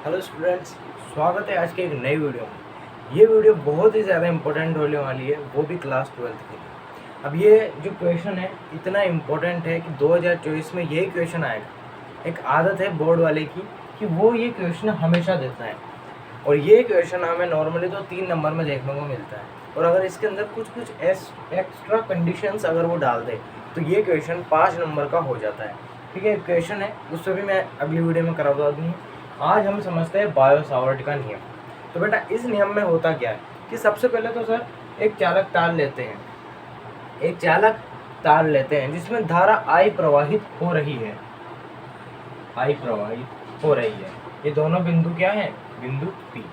Hello students, स्वागत है आज के एक नई वीडियो में। ये वीडियो बहुत ही ज़्यादा इम्पोर्टेंट होने वाली है, वो भी क्लास 12th के लिए। अब ये जो क्वेश्चन है इतना इम्पोर्टेंट है कि 2024 में यही क्वेश्चन आएगा। एक आदत है बोर्ड वाले की कि वो ये क्वेश्चन हमेशा देता है, और ये क्वेश्चन हमें नॉर्मली तो 3 नंबर में देखने को मिलता है, और अगर इसके अंदर कुछ एक्स्ट्रा कंडीशंस अगर वो डाल दे तो ये क्वेश्चन 5 नंबर का हो जाता है। ठीक है, क्वेश्चन है उससे भी मैं अगली वीडियो में करवा दूँगी। आज हम समझते हैं बायो सावर्ट का नियम। तो बेटा इस नियम में होता क्या है कि सबसे पहले तो सर एक चालक तार लेते हैं, जिसमें धारा I प्रवाहित हो रही है। ये दोनों बिंदु क्या है? बिंदु P।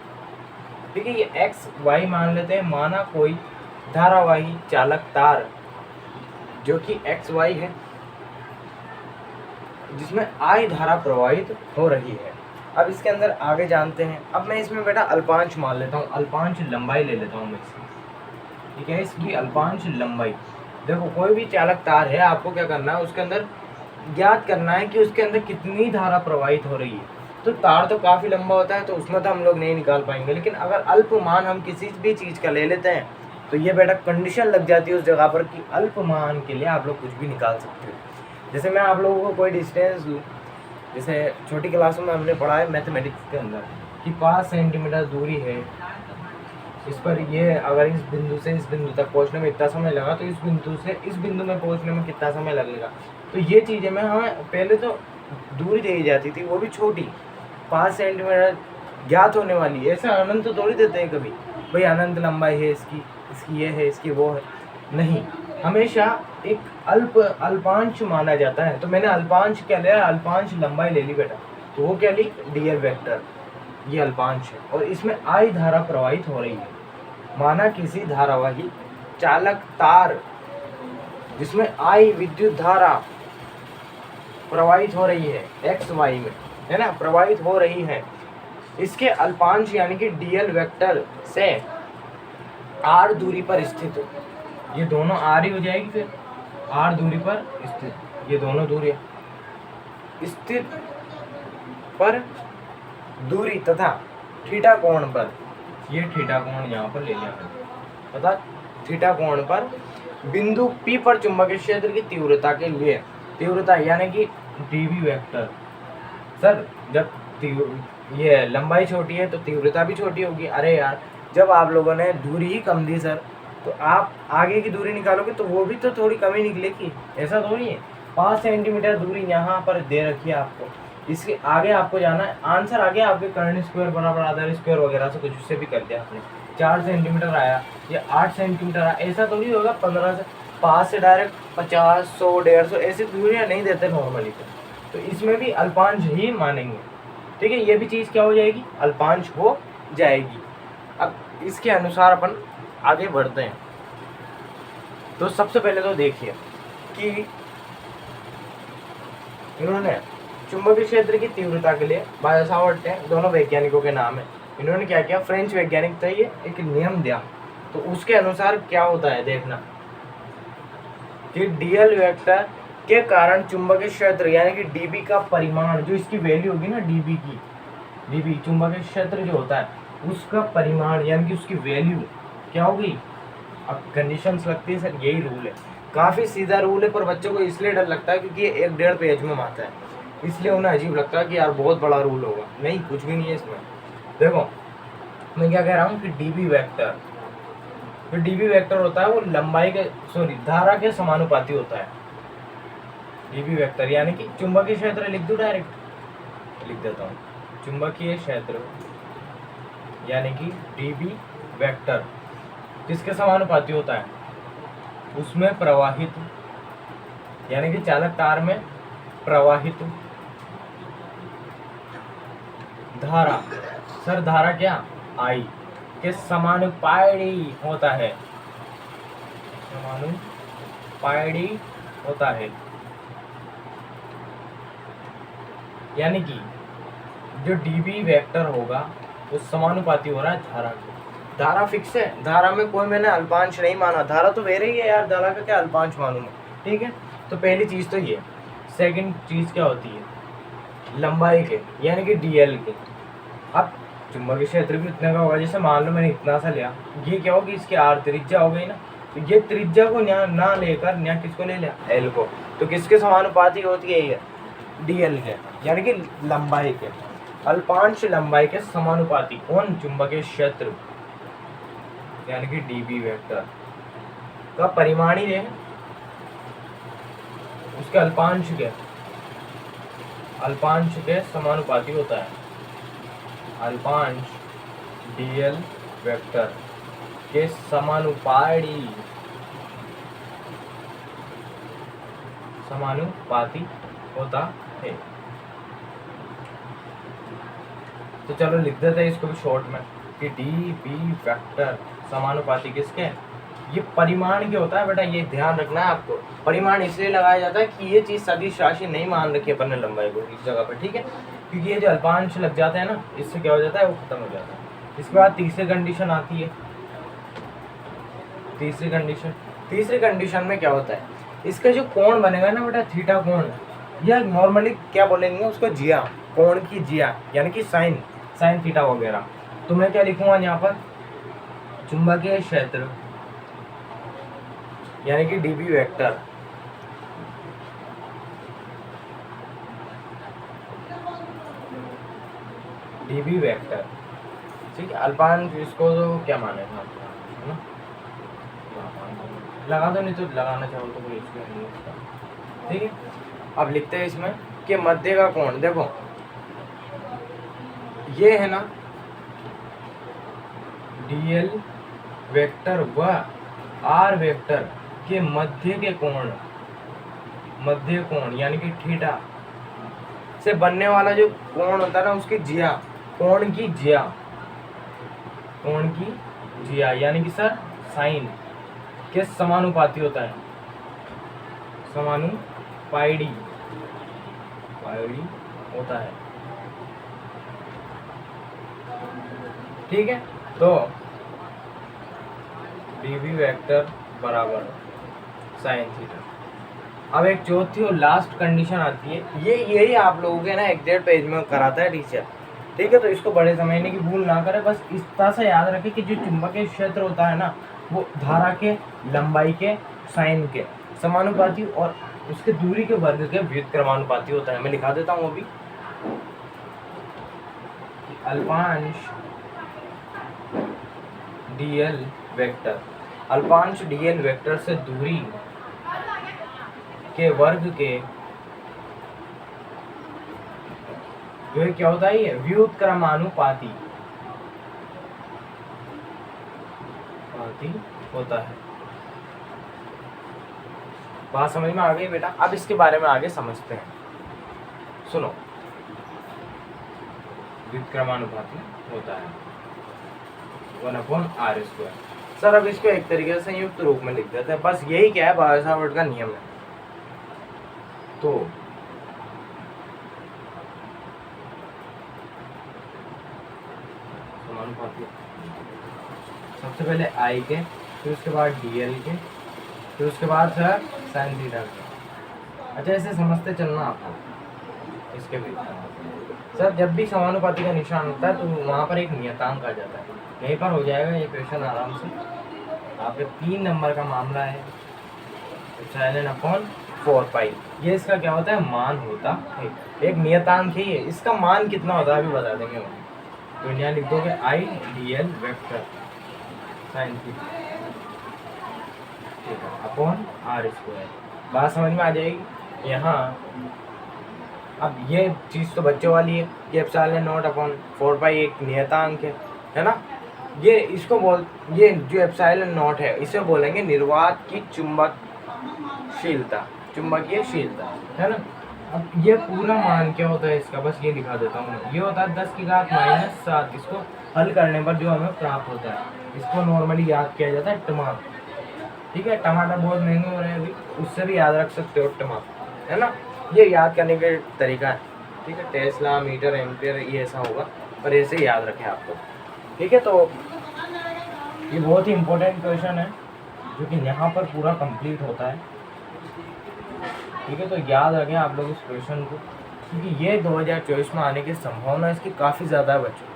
ठीक है, ये एक्स वाई मान लेते हैं। माना कोई धारावाही चालक तार जो कि एक्स वाई है, जिसमें I धारा प्रवाहित हो रही है। अब इसके अंदर आगे जानते हैं। अब मैं इसमें बेटा अल्पांश मान लेता हूँ, अल्पांश लंबाई ले लेता हूँ मैं इसकी। ठीक है, इसकी अल्पांश लंबाई। देखो कोई भी चालक तार है, आपको क्या करना है, उसके अंदर ज्ञात करना है कि उसके अंदर कितनी धारा प्रवाहित हो रही है। तो तार तो काफ़ी लंबा होता है, तो उसमें तो हम लोग नहीं निकाल पाएंगे, लेकिन अगर अल्प मान हम किसी भी चीज़ का ले लेते हैं तो ये बेटा कंडीशन लग जाती है उस जगह पर कि अल्प मान के लिए आप लोग कुछ भी निकाल सकते हो। जैसे मैं आप लोगों को कोई डिस्टेंस दूँ, जैसे छोटी क्लासों में हमने पढ़ा है मैथमेटिक्स के अंदर कि 5 सेंटीमीटर दूरी है, इस पर ये अगर इस बिंदु से इस बिंदु तक पहुंचने में इतना समय लगा तो इस बिंदु से इस बिंदु में पहुंचने में कितना समय लगेगा। तो ये चीज़ें में हमें पहले तो दूरी दी जाती थी, वो भी छोटी 5 सेंटीमीटर ज्ञात होने वाली है। ऐसा अनंत तो थोड़ी देते हैं कभी, भाई अनंत लंबाई है इसकी, इसकी ये है, इसकी वो है, नहीं। हमेशा एक अल्पांश माना जाता है। तो मैंने अल्पांश क्या लिया? अल्पांश लंबाई ले ली बेटा। तो वो क्या ली? DL vector. ये अल्पांश है और इसमें I धारा प्रवाहित हो रही है। माना किसी धारावाही चालक तार जिसमें I विद्युत धारा प्रवाहित हो रही है, एक्स वाई में है ना, प्रवाहित हो रही है। इसके अल्पांश यानी कि डीएल वेक्टर से r दूरी पर स्थित, ये दोनों r ही हो जाएगी, फिर r दूरी पर स्थित, ये दोनों दूरियां स्थित पर दूरी तथा थीटा कोण पर, ये थीटा कोण यहाँ पर ले लिया तथा थीटा कोण पर बिंदु P पर चुंबकीय क्षेत्र की तीव्रता के लिए, तीव्रता यानी कि dv वेक्टर। सर जब ये लंबाई छोटी है तो तीव्रता भी छोटी होगी। अरे यार, जब आप लोगों ने दूरी ही कम दी सर, तो आप आगे की दूरी निकालोगे तो वो भी तो थोड़ी कम ही निकलेगी। ऐसा थोड़ी है। 5 सेंटीमीटर दूरी यहाँ पर दे रखी है आपको, इसके आगे आपको जाना है। आंसर आगे आपके कर्ण स्क्वायर बराबर आधार स्क्वायर वगैरह से कुछ उससे भी कर दिया आपने। 4 सेंटीमीटर आया या 8 सेंटीमीटर आया, ऐसा थोड़ी होगा 15 से 5 से डायरेक्ट 50, 100, 150 ऐसी दूरियाँ नहीं देते नॉर्मली। तो इसमें भी अल्पांश ही मानेंगे। ठीक है, ये भी चीज़ क्या हो जाएगी? अल्पांश हो जाएगी। अब इसके अनुसार अपन आगे बढ़ते हैं। तो सबसे पहले तो देखिए कि इन्होंने चुंबकीय क्षेत्र की तीव्रता के लिए बायो सावर्ट है, दोनों वैज्ञानिकों के नाम है। इन्होंने क्या किया? फ्रेंच वैज्ञानिक था, ये एक नियम दिया। तो उसके अनुसार क्या होता है देखना कि डीएल वेक्टर के कारण चुंबकीय क्षेत्र यानी कि डीबी का परिमाण, जो इसकी वैल्यू होगी ना डीबी की, डीबी चुंबकीय क्षेत्र जो होता है उसका परिमाण यानी कि उसकी वैल्यू क्या होगी? अब कंडीशंस लगती है सर, यही रूल है। काफ़ी सीधा रूल है, पर बच्चों को इसलिए डर लगता है क्योंकि ये 1-1.5 पेज में आता है, इसलिए उन्हें अजीब लगता है कि यार बहुत बड़ा रूल होगा। नहीं, कुछ भी नहीं है इसमें। देखो मैं क्या कह रहा हूँ कि डीबी वेक्टर, जो डीबी वेक्टर होता है वो लंबाई के धारा के समानुपाती होता है। डीबी वेक्टर यानी कि चुंबकीय क्षेत्र लिख दूँ, डायरेक्ट लिख देता हूँ। चुंबकीय क्षेत्र यानी कि डीबी वेक्टर किसके समानुपाती होता है? उसमें प्रवाहित यानी कि चालक तार में प्रवाहित धारा, सर धारा क्या? I के समानुपाती होता है, समानुपाती होता है। यानी कि जो डीबी वेक्टर होगा वो समानुपाती हो रहा है धारा को। धारा फिक्स है, धारा में कोई मैंने अल्पांश नहीं माना, धारा तो वेरे ही है यार, धारा का क्या अल्पांश मानूंगा। ठीक है, तो पहली चीज़ तो ये। सेकंड चीज़ क्या होती है? लंबाई के यानी कि डीएल के। अब चुंबकीय क्षेत्र भी उतने का होगा, जैसे मान लो मैंने इतना सा लिया, ये क्या होगी, इसकी आर त्रिज्या हो गई ना, तो ये त्रिज्या को ना लेकर यहाँ किसको ले लिया, एल को, तो किसके समानुपाती होती है ये, डीएल के, यानी कि लंबाई के, अल्पांश लंबाई के समानुपाती। कौन, चुंबकीय क्षेत्र, यानी कि डीबी वेक्टर का परिमाण ही है, उसके अल्पांश के समानुपाती होता है। अल्पांश डीएल वेक्टर के समानुपाती होता है। तो चलो लिख देते हैं इसको भी शॉर्ट में कि डी बी वेक्टर समानुपाती किसके, ये परिमाण क्या होता है बेटा, ये ध्यान रखना है आपको। परिमाण इसलिए लगाया जाता है कि ये चीज सदिश राशि नहीं मान रखी है अपन ने लंबाई को इस जगह पे, ठीक है, क्योंकि ये जो अल्पांश लग जाते हैं ना, इससे क्या हो जाता है, वो खत्म हो जाता है। इसके बाद तीसरी कंडीशन आती है। तीसरी कंडीशन में क्या होता है, इसका जो कोण बनेगा ना बेटा, थीटा कोण, या नॉर्मली क्या बोलेंगे उसको, जिया, कोण की जिया, यानी कि साइन थीटा वगैरह। तो मैं क्या लिखूंगा यहाँ पर, चुंबकीय क्षेत्र यानी कि डीबी वेक्टर ठीक है, अल्पांश इसको तो क्या माने था, है ना, लगा दो, नहीं तो लगाना चाहो तो कोई इसमें नहीं है इसका, ठीक है। अब लिखते हैं इसमें कि मध्य का कोण, देखो ये है ना डीएल वेक्टर व आर वेक्टर के मध्य कोण यानी कि थीटा से बनने वाला जो कोण होता है ना, उसकी जिया, कोण की जिया यानी कि सर साइन के समानुपाती होता है, पाइडी होता है, ठीक है। तो डीबी वेक्टर बराबर साइन थीटा। अब एक चौथी और लास्ट कंडीशन आती है, यही आप लोगों के ना एग्जैक्ट पेज में कराता है टीचर, ठीक है। तो इसको बड़े समझने की भूल ना करें, बस इस तरह से याद रखें कि जो चुंबकीय क्षेत्र होता है ना, वो धारा के लंबाई के साइन के समानुपाती और उसके दूरी के वर्ग के व्युत्क्रमानुपाती होता है। मैं लिखा देता हूँ अभी, अल्पांश डीएल वेक्टर से दूरी के वर्ग के जो है क्या होता है, ये व्युत्क्रमानुपाती होता है। बात समझ में आ गई बेटा? अब इसके बारे में आगे समझते हैं, सुनो। व्युत्क्रमानुपाती होता है 1/r²। सर अब इसको एक तरीके से संयुक्त रूप में लिख देते हैं, बस यही क्या है, बायोसावर्ट का नियम है। तो समानुपाती सबसे पहले आई के, फिर उसके बाद डीएल के, फिर उसके बाद सर साइन थीटा के। अच्छा ऐसे समझते चलना आपको। इसके भी सर जब भी समानुपाती का निशान होता है तो वहाँ पर एक नियतांक आ जाता है, यहीं पर हो जाएगा ये क्वेश्चन आराम से। आपके 3 नंबर का मामला है, εn/4π। ये इसका क्या होता है, मान होता है, एक नियतांक ही है। इसका मान कितना होता है अभी बता देंगे हम। तो यहाँ लिख दोगे I DL vector sine theta upon r²। बात समझ में आ जाएगी यहाँ। अब ये चीज़ तो बच्चों वाली है, ये ε0/4π एक नियतांक है ना। ये इसको ये जो ε0 है इसे बोलेंगे निर्वात की चुंबकीय शीलता है ना। अब ये पूरा मान क्या होता है इसका, बस ये दिखा देता हूँ। ये होता है 10⁻⁷। इसको हल करने पर जो हमें प्राप्त होता है, इसको नॉर्मली याद किया जाता है टमा, ठीक है। टमाटर बहुत महंगे हो रहे हैं अभी, उससे भी याद रख सकते हो टमा, है ना। ये याद करने का तरीका है, ठीक है। टेस्ला, मीटर, एम्पियर ये ऐसा होगा, पर ऐसे याद रखें आपको, ठीक है। तो ये बहुत ही इम्पोर्टेंट क्वेश्चन है जो कि यहाँ पर पूरा कंप्लीट होता है, ठीक है। तो याद रखें आप लोग इस क्वेश्चन को, क्योंकि ये 2024 में आने की संभावना इसकी काफ़ी ज़्यादा है बच्चों।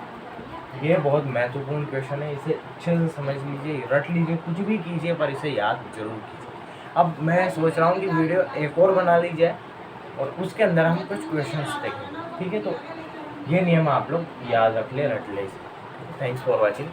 ये बहुत महत्वपूर्ण क्वेश्चन है, इसे अच्छे से समझ लीजिए, रट लीजिए, कुछ भी कीजिए पर इसे याद जरूर कीजिए। अब मैं सोच रहा हूँ कि वीडियो एक और बना ली जाए और उसके अंदर हम कुछ क्वेश्चंस देखें, ठीक है। तो ये नियम आप लोग याद रख ले, रट ले इसे। Thanks for watching.